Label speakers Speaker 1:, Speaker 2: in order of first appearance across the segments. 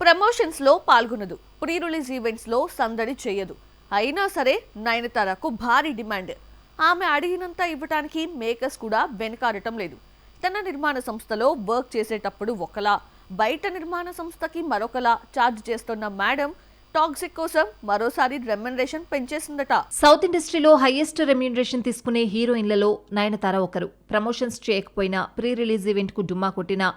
Speaker 1: Promotions లో పాల్గొనదు, pre release events లో సందడి చేయదు. అయినా సరే నయనతారకు భారీ డిమాండ్. ఆమె అడిగినంత ఇవ్వడానికి మేకర్స్ కూడా వెనకాడటం లేదు. తన నిర్మాణ సంస్థలో వర్క్ చేసేటప్పుడు ఒకలా, బయట నిర్మాణ సంస్థకి మరొకలా ఛార్జ్ చేస్తున్న మేడం టాక్సిక్ కోసం మరోసారి రెమ్యునరేషన్ పెంచేసిందట.
Speaker 2: సౌత్ ఇండస్ట్రీలో హైయెస్ట్ రెమ్యునరేషన్ తీసుకునే హీరోయిన్లలో నయనతార ఒకరు. ప్రమోషన్స్ చేయకపోయినా, ప్రీ రిలీజ్ ఈవెంట్ కు డుమ్మా కొట్టినా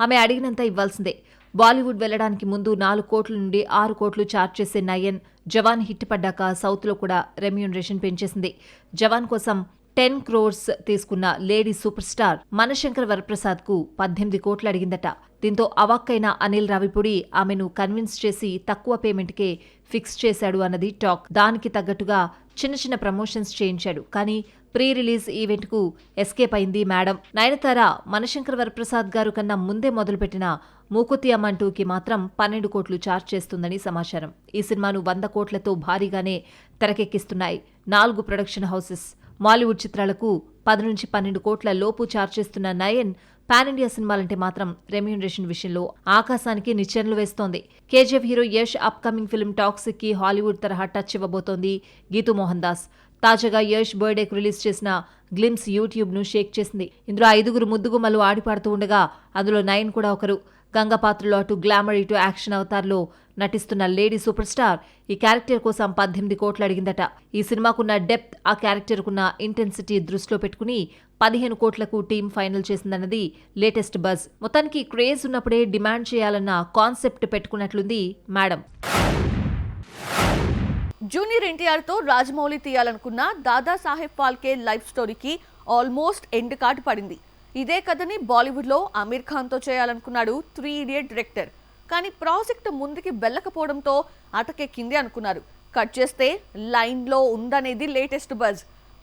Speaker 2: ఆమె అడిగినంత ఇవ్వాల్సిందే. బాలీవుడ్ వెళ్లడానికి ముందు 4 కోట్ల నుండి 6 కోట్లు ఛార్జ్ చేసే నయన్ జవాన్ హిట్ పడ్డాక సౌత్ లో కూడా రెమ్యునరేషన్ పెంచేసింది. జవాన్ కోసం 10 crores తీసుకున్న lady super star Manashankar Varaprasad కు 18 కోట్లు అడిగిందట. దీంతో అవాక్కైన అనిల్ రావిపూడి ఆమెను కన్విన్స్ చేసి తక్కువ పేమెంట్కే ఫిక్స్ చేశాడు అన్నది టాక్. దానికి తగ్గట్టుగా చిన్న చిన్న ప్రమోషన్స్ చేయించాడు. కానీ ప్రీ రిలీజ్ ఈవెంట్ కు ఎస్కేప్ అయింది మేడం. నయనతార మనశంకర్ వరప్రసాద్ గారు కన్నా ముందే మొదలుపెట్టిన మూకుతి అమ్మంటూకి మాత్రం 12 కోట్లు ఛార్జ్ చేస్తుందని సమాచారం. ఈ సినిమాను 100 కోట్లతో భారీగానే తెరకెక్కిస్తున్నాయి 4 ప్రొడక్షన్ హౌసెస్. మాలీవుడ్ చిత్రాలకు 10 నుంచి 12 కోట్ల లోపు ఛార్జ్ చేస్తున్న నయన్ పాన్ ఇండియా సినిమాలంటే మాత్రం రెమ్యునరేషన్ విషయంలో ఆకాశానికి నిచ్చెనలు వేస్తోంది. KGF hero Yash up coming film toxic కి హాలీవుడ్ తరహా టచ్ ఇవ్వబోతోంది గీతూ మోహన్ దాస్. తాజాగా యష్ బర్త్డేకు రిలీజ్ చేసిన గ్లిమ్స్ యూట్యూబ్ ను షేక్ చేసింది. ఇందులో 5 ముద్దుగుమ్మలు ఆడిపాడుతూ ఉండగా అందులో నయన్ కూడా ఒకరు. గంగపాత్రలో అటు గ్లామర్ ఇటు యాక్షన్ అవతార్లో నటిస్తున్న లేడీ సూపర్ స్టార్ ఈ క్యారెక్టర్ కోసం 18 కోట్లు అడిగిందట. ఈ సినిమాకున్న డెప్త్, ఆ క్యారెక్టర్కున్న ఇంటెన్సిటీ దృష్టిలో పెట్టుకుని 15 కోట్లకు టీం ఫైనల్ చేసిందన్నది లేటెస్ట్ బజ్. మొత్తానికి క్రేజ్ ఉన్నప్పుడే డిమాండ్ చేయాలన్న కాన్సెప్ట్ పెట్టుకున్నట్లుంది మేడం.
Speaker 1: జూనియర్ ఎన్టీఆర్ తో రాజమౌళి తీయాలనుకున్న దాదాసాహెబ్ ఫాల్కే లైఫ్ స్టోరీకి ఆల్మోస్ట్ ఎండ్ కార్డ్ పడింది. ఇదే కథని బాలీవుడ్ లో అమీర్ ఖాన్ తో చేయాలనుకున్నాడు 3 Idiot డైరెక్టర్. కానీ ప్రాజెక్ట్ ముందుకి వెళ్ళకపోవడంతో అటకెక్కింది అనుకున్నారు. కట్ చేస్తే లైన్ లో ఉందనేది లేటెస్ట్ బజ్.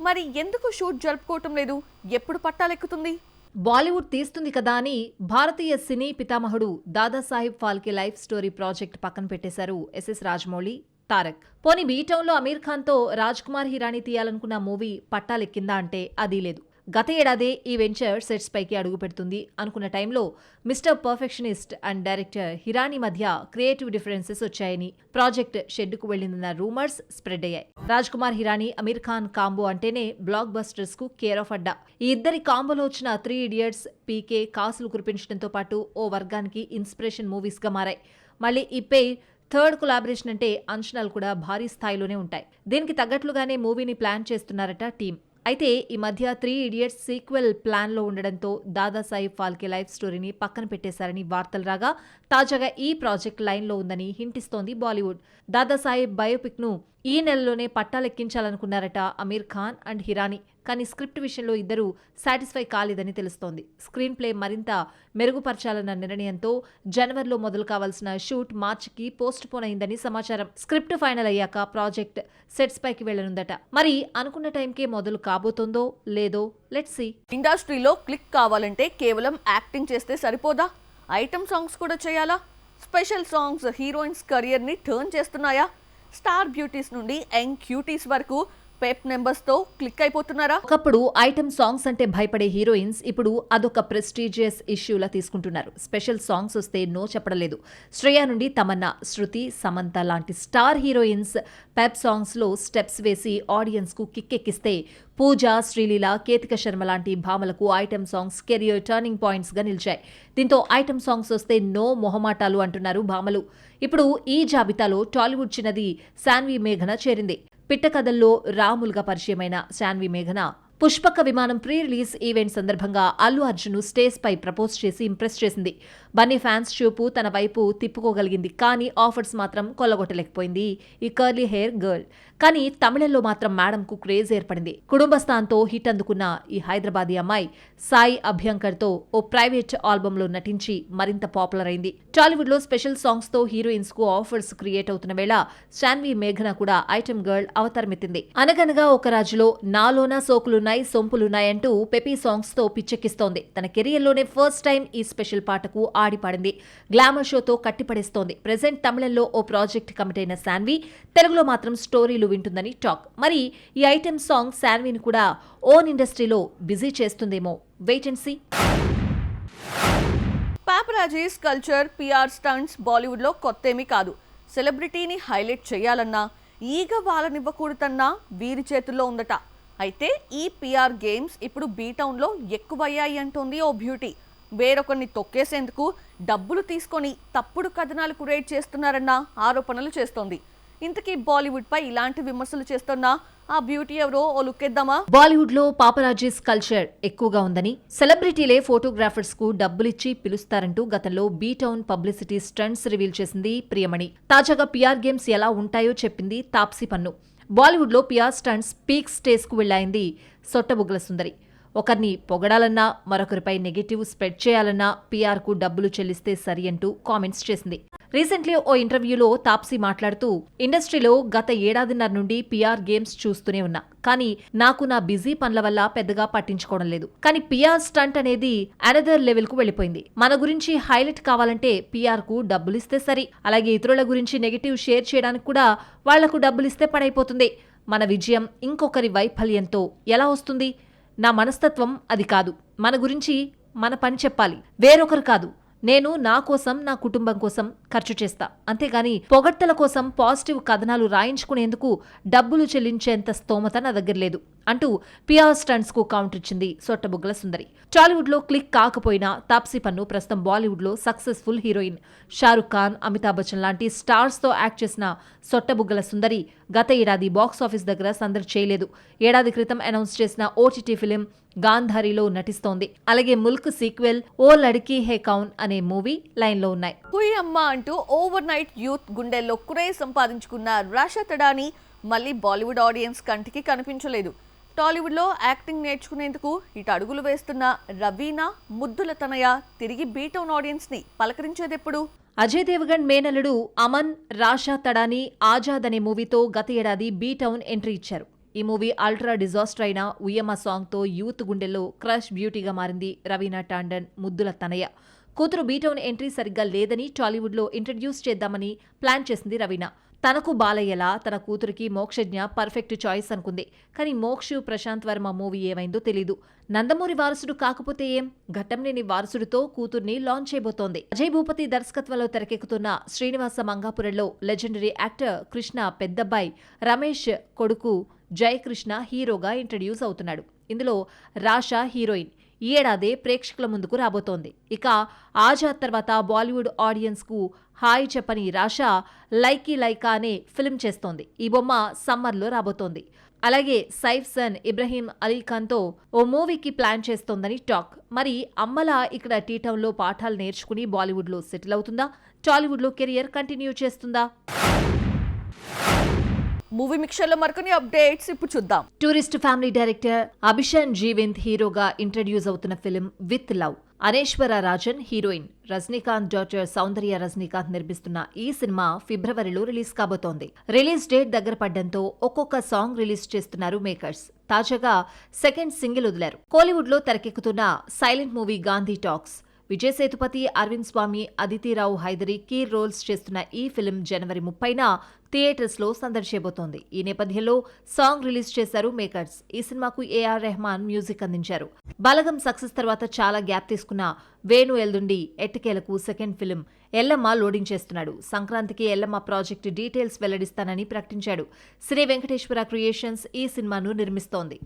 Speaker 1: మరి ఎందుకు షూట్ జరుపుకోవటం లేదు? ఎప్పుడు పట్టాలెక్కుతుంది?
Speaker 2: బాలీవుడ్ తీస్తుంది కదా అని భారతీయ సినీ పితామహుడు Dadasaheb Phalke life story project పక్కన పెట్టేశారు ఎస్ఎస్ రాజమౌళి, తారక్. పోనీ బీటౌన్లో అమీర్ ఖాన్తో రాజ్ కుమార్ హిరానీ తీయాలనుకున్న మూవీ పట్టాలెక్కిందా అంటే అదీ లేదు. గత ఏడాదే ఈ వెంచర్ సెట్స్ పైకి అడుగు పెడుతుంది అనుకున్న టైంలో mister perfectionist and director Hirani మధ్య క్రియేటివ్ డిఫరెన్సెస్ వచ్చాయని ప్రాజెక్ట్ షెడ్డుకు వెళ్లిందన్న రూమర్స్ స్ప్రెడ్ అయ్యాయి. రాజ్ కుమార్ హిరానీ అమీర్ ఖాన్ కాంబో అంటేనే బ్లాక్ బస్టర్స్ కు కేర్ ఆఫ్ అడ్డా. ఈ ఇద్దరి కాంబోలో వచ్చిన 3 Idiots, పీకే కాసులు కురిపించడంతో పాటు ఓ వర్గానికి ఇన్స్పిరేషన్ మూవీస్ గా మారాయి. మళ్ళీ ఈ పెయిర్ థర్డ్ కొలాబరేషన్ అంటే అంచనాలు కూడా భారీ స్థాయిలోనే ఉంటాయి. దీనికి తగ్గట్లుగానే మూవీని ప్లాన్ చేస్తున్నారట టీం. అయితే ఈ మధ్య 3 Idiots సీక్వెల్ ప్లాన్లో ఉండడంతో దాదాసాహెబ్ ఫాల్కే లైఫ్ స్టోరీని పక్కన పెట్టేశారని వార్తలు రాగా, తాజాగా ఈ ప్రాజెక్ట్ లైన్లో ఉందని హింటిస్తోంది బాలీవుడ్. దాదాసాహెబ్ బయోపిక్ ను ఈ నెలలోనే పట్టాలెక్కించాలనుకున్నారట అమీర్ ఖాన్ అండ్ హిరానీ. కానీ స్క్రిప్ట్ విషయంలో ఇద్దరూ సాటిస్ఫై కాలేదని తెలుస్తోంది. స్క్రీన్ ప్లే మరింత మెరుగుపరచాలన్న నిర్ణయంతో జనవరిలో మొదలు కావాల్సిన షూట్ మార్చికి పోస్ట్ పోన్ అయిందని సమాచారం. స్క్రిప్ట్ ఫైనల్ అయ్యాక ప్రాజెక్ట్ సెట్స్ పైకి వెళ్లనుందట. మరి అనుకున్న టైంకే మొదలు కాబోతోందో లేదో లెట్స్ సీ.
Speaker 1: ఇండస్ట్రీలో క్లిక్ కావాలంటే కేవలం యాక్టింగ్ చేస్తే సరిపోదా? ఐటమ్ సాంగ్స్ కూడా చేయాలా? స్పెషల్ సాంగ్స్ హీరోయిన్స్ కెరియర్ ని టర్న్ చేస్తున్నాయా? స్టార్ బ్యూటీస్ నుండి యంగ్ క్యూటీస్ వరకు పెప్ నెంబర్స్ తో క్లిక్ అయిపోతున్నారా?
Speaker 2: ఒకప్పుడు ఐటమ్ సాంగ్స్ అంటే భయపడే హీరోయిన్స్ ఇప్పుడు అదొక ప్రెస్టీజియస్ ఇష్యూలా తీసుకుంటున్నారు. స్పెషల్ సాంగ్స్ వస్తే నో చెప్పడలేదు. శ్రేయ నుండి తమన్నా, శృతి, సమంత లాంటి స్టార్ హీరోయిన్స్ పెప్ సాంగ్స్ లో స్టెప్స్ వేసి ఆడియన్స్ కు కిక్ ఎక్కిస్తే, పూజ, శ్రీలీల, కేతిక శర్మ లాంటి భామలకు item songs career turning points గా నిలిచాయి. దీంతో ఐటమ్ సాంగ్స్ వస్తే నో మొహమాటాలు అంటున్నారు భామలు. ఇప్పుడు ఈ జాబితాలో టాలీవుడ్ చిన్నది శాన్వి మేఘన చేరింది. పిట్టకథల్లో రాములుగా పరిచయమైన శాన్వి మేఘన పుష్పక విమానం ప్రీ రిలీజ్ ఈవెంట్ సందర్భంగా అల్లు అర్జున్ స్టేజ్ పై ప్రపోజ్ చేసి ఇంప్రెస్ చేసింది. బన్నీ ఫ్యాన్స్ చూపు తన వైపు తిప్పుకోగలిగింది. కానీ ఆఫర్స్ మాత్రం కొల్లగొట్టలేకపోయింది ఈ కర్లీ హెయిర్ గర్ల్. కానీ తమిళంలో మాత్రం మేడంకు క్రేజ్ ఏర్పడింది. కుటుంబస్థాన్తో హిట్ అందుకున్న ఈ హైదరాబాదీ అమ్మాయి సాయి అభ్యంకర్ తో ఓ ప్రైవేట్ ఆల్బంలో నటించి మరింత పాపులర్ అయింది. టాలీవుడ్ లో స్పెషల్ సాంగ్స్ తో హీరోయిన్స్ కు ఆఫర్స్ క్రియేట్ అవుతున్న వేళ శాన్వి మేఘన కూడా ఐటమ్ గర్ల్ అవతారమెత్తింది. అనగనగా ఒక రాజులో నాలోన సోకులున్నాయి సొంపులున్నాయంటూ పెపీ సాంగ్స్ తో పిచ్చెక్కిస్తోంది. తన కెరియర్ లోనే ఫస్ట్ టైం ఈ స్పెషల్ పాటకు ఆడిపాడింది. గ్లామర్ షోతో కట్టిపడేస్తోంది. ప్రెజెంట్ తమిళంలో ఓ ప్రాజెక్ట్ కమిట్ అయిన శాన్వి తెలుగులో మాత్రం స్టోరీలు వింటుందని టాక్. మరి ఈ ఐటెం సాంగ్ శాన్విని కూడా ఓన్ ఇండస్ట్రీలో బిజీ చేస్తుందేమో. Wait and see.
Speaker 1: Paparazzi culture, PR stunts బాలీవుడ్లో కొత్తేమీ కాదు. సెలబ్రిటీని హైలైట్ చేయాలన్నా, ఈగ వాళ్ళనివ్వకూడదన్నా వీరి చేతుల్లో ఉందట. అయితే ఈ పిఆర్ గేమ్స్ ఇప్పుడు బీటౌన్లో ఎక్కువయ్యాయి అంటోంది ఓ బ్యూటీ. వేరొకరిని తొక్కేసేందుకు డబ్బులు తీసుకొని తప్పుడు కథనాలు క్రియేట్ చేస్తున్నారన్న ఆరోపణలు చేస్తోంది. ఇంతకీ బాలీవుడ్ పై ఇలాంటి విమర్శలు చేస్తున్న ఆ బ్యూటీ ఎవరో ఓ లుక్కేద్దామా?
Speaker 2: బాలీవుడ్ లో పాపరాజీస్ కల్చర్ ఎక్కువగా ఉందని, సెలబ్రిటీలే ఫోటోగ్రాఫర్స్ కు డబ్బులిచ్చి పిలుస్తారంటూ గతంలో బీటౌన్ పబ్లిసిటీ స్టంట్స్ రివీల్ చేసింది ప్రియమణి. తాజాగా పిఆర్ గేమ్స్ ఎలా ఉంటాయో చెప్పింది తాప్సీ పన్ను. బాలీవుడ్ లో పిఆర్ స్టంట్స్ పీక్ స్టేజ్ కు వెళ్లాయింది సొట్టబుగ్గల సుందరి. ఒకరిని పొగడాలన్నా, మరొకరిపై నెగటివ్ స్ప్రెడ్ చేయాలన్నా పిఆర్ కు డబ్బులు చెల్లిస్తే సరి అంటూ కామెంట్స్ చేసింది. రీసెంట్లీ ఓ ఇంటర్వ్యూలో తాప్సీ మాట్లాడుతూ, ఇండస్ట్రీలో గత ఏడాదిన్నర నుండి పిఆర్ గేమ్స్ చూస్తూనే ఉన్నా, కానీ నాకు నా బిజీ పనుల వల్ల పెద్దగా పట్టించుకోవడం లేదు. కానీ పిఆర్ స్టంట్ అనేది అనదర్ లెవెల్ కు వెళ్లిపోయింది. మన గురించి హైలైట్ కావాలంటే పిఆర్ కు డబ్బులిస్తే సరి. అలాగే ఇతరుల గురించి నెగటివ్ షేర్ చేయడానికి కూడా వాళ్లకు డబ్బులిస్తే పడైపోతుంది. మన విజయం ఇంకొకరి వైఫల్యంతో ఎలా వస్తుంది? నా మనస్తత్వం అది కాదు. మన గురించి మన పని చెప్పాలి, వేరొకరు కాదు. నేను నా కోసం, నా కుటుంబం కోసం ఖర్చు చేస్తా, అంతేగాని పొగడ్తల కోసం పాజిటివ్ కథనాలు రాయించుకునేందుకు డబ్బులు చెల్లించేంత స్తోమత నా దగ్గర లేదు అంటూ పిఆర్ స్టంట్స్ కు కౌంటర్ ఇచ్చింది సొట్టబుగ్గల సుందరి. టాలీవుడ్ లో క్లిక్ కాకపోయినా తాప్సీ పన్ను ప్రస్తుతం బాలీవుడ్ లో సక్సెస్ఫుల్ హీరోయిన్. షారుఖ్ ఖాన్, అమితాబ్ బచ్చన్ లాంటి స్టార్స్ తో యాక్ట్ చేసిన సొట్టబుగ్గల సుందరి గత ఏడాది బాక్సాఫీస్ దగ్గర సందడి చేయలేదు. ఏడాది క్రితం అనౌన్స్ చేసిన ఓటీటీ ఫిలిం గాంధారిలో నటిస్తోంది. అలాగే ముల్క్ సీక్వెల్ ఓ లడ్కీ హే కౌన్ అనే మూవీ లైన్ లో ఉన్నాయి.
Speaker 1: హుయ్ అమ్మ అంటూ ఓవర్ నైట్ యూత్ గుండెల్లో క్రేజ్ సంపాదించుకున్న రాషా తడాని మళ్ళీ బాలీవుడ్ ఆడియన్స్ కంటికి కనిపించలేదు. టాలీవుడ్ లో యాక్టింగ్ నేర్చుకునేందుకు ఇటు అడుగులు వేస్తున్న రవీనా ముద్దుల తనయ తిరిగి బీటౌన్ ఆడియన్స్ ని పలకరించేదెప్పుడు?
Speaker 2: అజయ్ దేవగన్ మేనలుడు అమన్ రాషా తడాని ఆజాద్ అనే మూవీతో గత ఏడాది బీటౌన్ ఎంట్రీ ఇచ్చారు. ఈ మూవీ అల్ట్రా డిజాస్టర్ అయిన ఉయ్యమ్మ సాంగ్తో యూత్ గుండెల్లో క్రష్ బ్యూటీగా మారింది రవీనా టాండన్ ముద్దుల తనయ. కూతురు బీటౌన్ ఎంట్రీ సరిగ్గా లేదని టాలీవుడ్లో ఇంట్రడ్యూస్ చేద్దామని ప్లాన్ చేసింది రవీనా. తనకు బాలయ్యలా తన కూతురికి మోక్షజ్ఞ పర్ఫెక్ట్ చాయిస్ అనుకుంది. కానీ మోక్షు ప్రశాంత్ వర్మ మూవీ ఏమైందో తెలీదు. నందమూరి వారసుడు కాకపోతే ఏం, ఘట్టంనేని వారసుడితో కూతుర్ని లాంచ్ చేయబోతోంది. అజయ్ భూపతి దర్శకత్వంలో తెరకెక్కుతున్న శ్రీనివాస మంగాపురంలో లెజెండరీ యాక్టర్ కృష్ణ పెద్దబ్బాయి రమేష్ కొడుకు జయకృష్ణ హీరోగా ఇంట్రడ్యూస్ అవుతున్నాడు. ఇందులో రాషా హీరోయిన్. ఈ ఏడాదే ప్రేక్షకుల ముందుకు రాబోతోంది. ఇక ఆజాద్ తర్వాత బాలీవుడ్ ఆడియన్స్ కు హాయ్ చెప్పని రాషా లైకీ లైకా అనే ఫిల్మ్ చేస్తోంది. ఈ బొమ్మ సమ్మర్లో రాబోతోంది. అలాగే సైఫ్ సన్ ఇబ్రహీం అలీ ఖాన్తో ఓ మూవీకి ప్లాన్ చేస్తోందని టాక్. మరి అమ్మలా ఇక్కడ టీటౌన్లో పాఠాలు నేర్చుకుని బాలీవుడ్లో సెటిల్ అవుతుందా? టాలీవుడ్లో కెరియర్ కంటిన్యూ చేస్తుందా?
Speaker 1: మూవీ మిక్చర్లో మరికొన్ని అప్డేట్స్ ఇప్పుడు చూద్దాం.
Speaker 2: Tourist family director Abishan Jeevinth హీరోగా ఇంట్రడ్యూస్ అవుతున్న film with love. Anaswara Rajan heroine. Rajinikanth daughter Soundarya Rajinikanth నిర్మిస్తున్న ఈ సినిమా ఫిబ్రవరిలో రిలీజ్ కాబోతోంది. రిలీజ్ డేట్ దగ్గర పడ్డంతో ఒక్కొక్క సాంగ్ రిలీజ్ చేస్తున్నారు మేకర్స్. తాజాగా సెకండ్ సింగిల్ వదిలారు. కోలీవుడ్ లో తెరకెక్కుతున్న silent movie Gandhi talks. Vijay Sethupathi, Arvind Swami, Aditi Rao Hydari key roles చేస్తున్న ఈ ఫిల్మ్ జనవరి 30న థియేటర్స్ లో సందడి చేయబోతోంది. ఈ నేపథ్యంలో సాంగ్ రిలీజ్ చేశారు మేకర్స్. ఈ సినిమాకు ఏఆర్ రెహమాన్ మ్యూజిక్ అందించారు. బలగం సక్సెస్ తర్వాత చాలా గ్యాప్ తీసుకున్న వేణు ఎల్దుండి ఎట్టకేలకు సెకండ్ ఫిల్మ్ ఎల్లమ్మ లోడింగ్ చేస్తున్నాడు. సంక్రాంతికి ఎల్లమ్మ ప్రాజెక్టు డీటెయిల్స్ వెల్లడిస్తానని ప్రకటించాడు. శ్రీ వెంకటేశ్వర క్రియేషన్స్ ఈ సినిమాను నిర్మిస్తోంది.